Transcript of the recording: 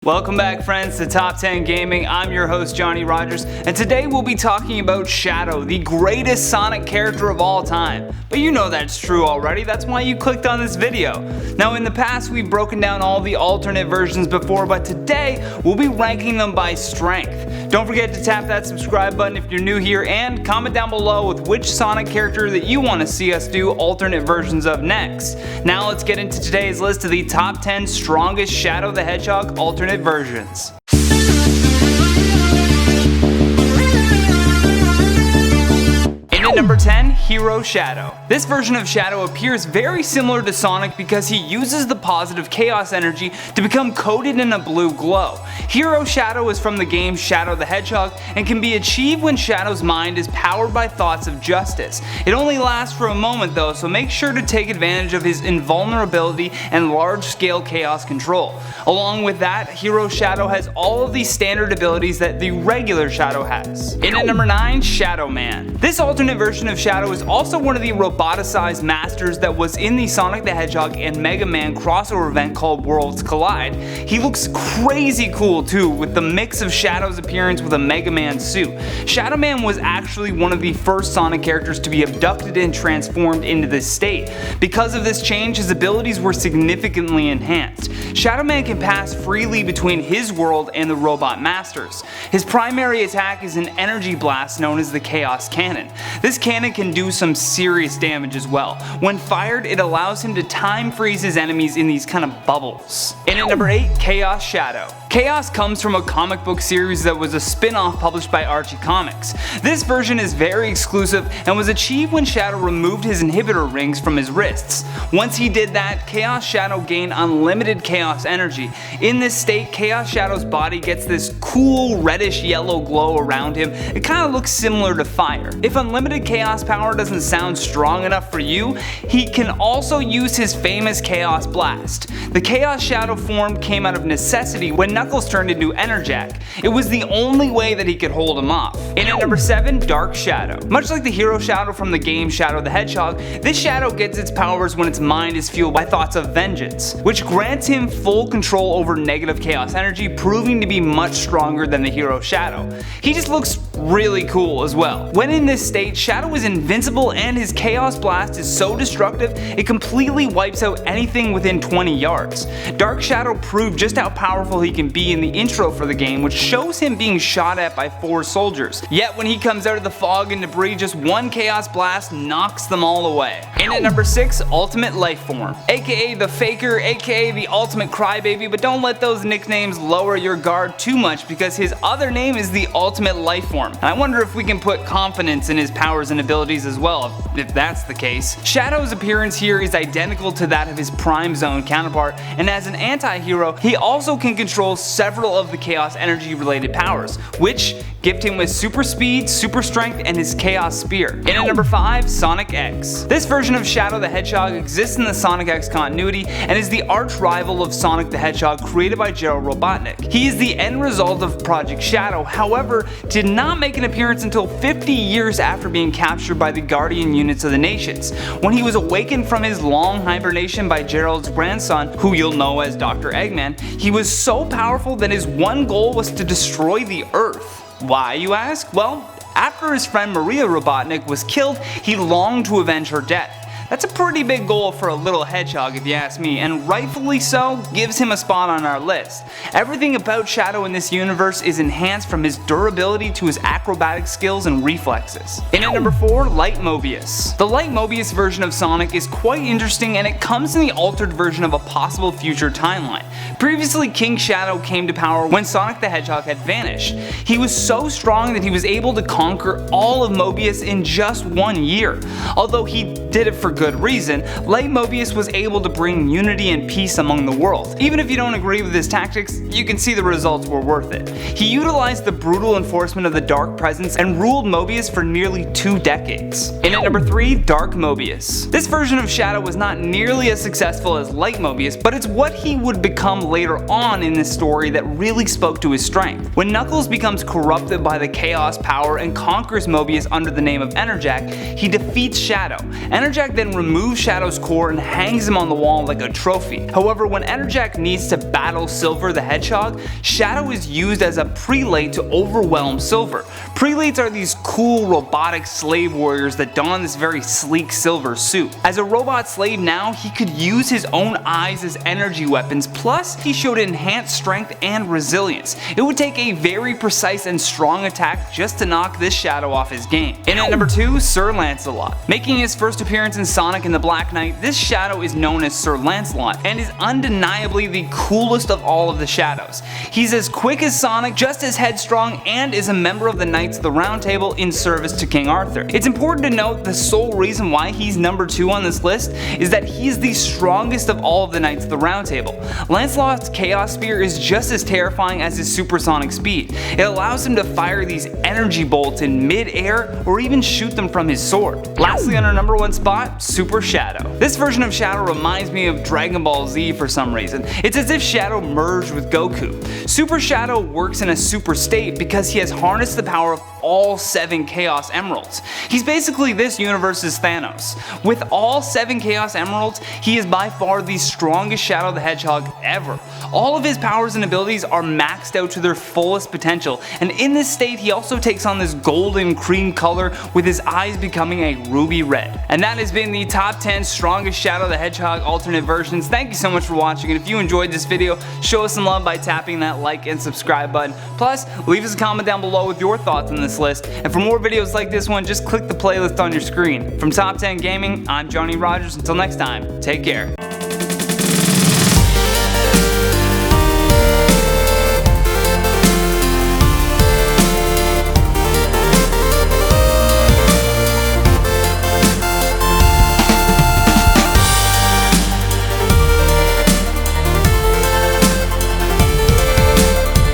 Welcome back, friends, to Top 10 Gaming. I'm your host, Johnny Rogers, and today we'll be talking about Shadow, the greatest Sonic character of all time. But you know that's true already, that's why you clicked on this video. Now, in the past, we've broken down all the alternate versions before, but today, we'll be ranking them by strength. Don't forget to tap that subscribe button if you're new here, and comment down below with which Sonic character that you want to see us do alternate versions of next. Now let's get into today's list of the top 10 strongest Shadow the Hedgehog alternate versions. At number 10, Hero Shadow. This version of Shadow appears very similar to Sonic because he uses the positive chaos energy to become coated in a blue glow. Hero Shadow is from the game Shadow the Hedgehog and can be achieved when Shadow's mind is powered by thoughts of justice. It only lasts for a moment though, so make sure to take advantage of his invulnerability and large-scale chaos control. Along with that, Hero Shadow has all of the standard abilities that the regular Shadow has. In at number 9, Shadow Man. This alternate version of Shadow is also one of the roboticized masters that was in the Sonic the Hedgehog and Mega Man crossover event called Worlds Collide. He looks crazy cool too, with the mix of Shadow's appearance with a Mega Man suit. Shadow Man was actually one of the first Sonic characters to be abducted and transformed into this state. Because of this change, his abilities were significantly enhanced. Shadow Man can pass freely between his world and the robot masters. His primary attack is an energy blast known as the Chaos Cannon. This cannon can do some serious damage as well. When fired, it allows him to time freeze his enemies in these kind of bubbles. And at number 8, Chaos Shadow. Chaos comes from a comic book series that was a spin-off published by Archie Comics. This version is very exclusive and was achieved when Shadow removed his inhibitor rings from his wrists. Once he did that, Chaos Shadow gained unlimited chaos energy. In this state, Chaos Shadow's body gets this cool reddish yellow glow around him. It kind of looks similar to fire. If unlimited chaos power doesn't sound strong enough for you, he can also use his famous Chaos Blast. The Chaos Shadow form came out of necessity when Knuckles turned into Enerjack. It was the only way that he could hold him off. And at number 7, Dark Shadow. Much like the Hero Shadow from the game Shadow the Hedgehog, this Shadow gets its powers when its mind is fueled by thoughts of vengeance, which grants him full control over negative chaos energy, proving to be much stronger than the Hero Shadow. He just looks really cool as well. When in this state, Shadow is invincible and his Chaos Blast is so destructive it completely wipes out anything within 20 yards. Dark Shadow proved just how powerful he can be in the intro for the game, which shows him being shot at by 4 soldiers. Yet when he comes out of the fog and debris, just one Chaos Blast knocks them all away. And at number 6, Ultimate Lifeform. AKA the Faker, AKA the Ultimate Crybaby, but don't let those nicknames lower your guard too much because his other name is the Ultimate Lifeform. And I wonder if we can put confidence in his powers and abilities as well, if that's the case. Shadow's appearance here is identical to that of his Prime Zone counterpart, and as an anti-hero, he also can control several of the chaos energy related powers, which gift him with super speed, super strength, and his chaos spear. And at number 5, Sonic X. This version of Shadow the Hedgehog exists in the Sonic X continuity and is the arch rival of Sonic the Hedgehog created by Gerald Robotnik. He is the end result of Project Shadow, however, did not make an appearance until 50 years after being captured by the Guardian units of the nations. When he was awakened from his long hibernation by Gerald's grandson, who you'll know as Dr. Eggman, he was so powerful that his one goal was to destroy the Earth. Why, you ask? Well, after his friend Maria Robotnik was killed, he longed to avenge her death. That's a pretty big goal for a little hedgehog if you ask me, and rightfully so, gives him a spot on our list. Everything about Shadow in this universe is enhanced from his durability to his acrobatic skills and reflexes. And at number 4, Light Mobius. The Light Mobius version of Sonic is quite interesting and it comes in the altered version of a possible future timeline. Previously, King Shadow came to power when Sonic the Hedgehog had vanished. He was so strong that he was able to conquer all of Mobius in just 1 year. Although he did it for good reason, Light Mobius was able to bring unity and peace among the world. Even if you don't agree with his tactics, you can see the results were worth it. He utilized the brutal enforcement of the Dark Presence and ruled Mobius for nearly 2 decades. And at number 3, Dark Mobius. This version of Shadow was not nearly as successful as Light Mobius, but it's what he would become later on in this story that really spoke to his strength. When Knuckles becomes corrupted by the chaos power and conquers Mobius under the name of Enerjack, he defeats Shadow. Enerjack then then removes Shadow's core and hangs him on the wall like a trophy. However, when Enerjack needs to battle Silver the Hedgehog, Shadow is used as a prelate to overwhelm Silver. Prelates are these cool robotic slave warriors that don this very sleek silver suit. As a robot slave now, he could use his own eyes as energy weapons, plus he showed enhanced strength and resilience. It would take a very precise and strong attack just to knock this Shadow off his game. In at number 2, Sir Lancelot. Making his first appearance in Sonic and the Black Knight, this Shadow is known as Sir Lancelot and is undeniably the coolest of all of the Shadows. He's as quick as Sonic, just as headstrong, and is a member of the Knights of the Round Table in service to King Arthur. It's important to note the sole reason why he's number 2 on this list is that he's the strongest of all of the Knights of the Round Table. Lancelot's Chaos Spear is just as terrifying as his supersonic speed. It allows him to fire these energy bolts in mid-air or even shoot them from his sword. Lastly, on our number 1 spot, Super Shadow. This version of Shadow reminds me of Dragon Ball Z for some reason. It's as if Shadow merged with Goku. Super Shadow works in a super state because he has harnessed the power of all 7 Chaos Emeralds. He's basically this universe's Thanos. With all 7 Chaos Emeralds, he is by far the strongest Shadow the Hedgehog ever. All of his powers and abilities are maxed out to their fullest potential, and in this state he also takes on this golden cream color with his eyes becoming a ruby red. And that has been the top 10 strongest Shadow the Hedgehog alternate versions. Thank you so much for watching, and if you enjoyed this video, show us some love by tapping that like and subscribe button. Plus, leave us a comment down below with your thoughts on this list, and for more videos like this one, just click the playlist on your screen. From Top 10 Gaming, I'm Johnny Rogers. Until next time, take care.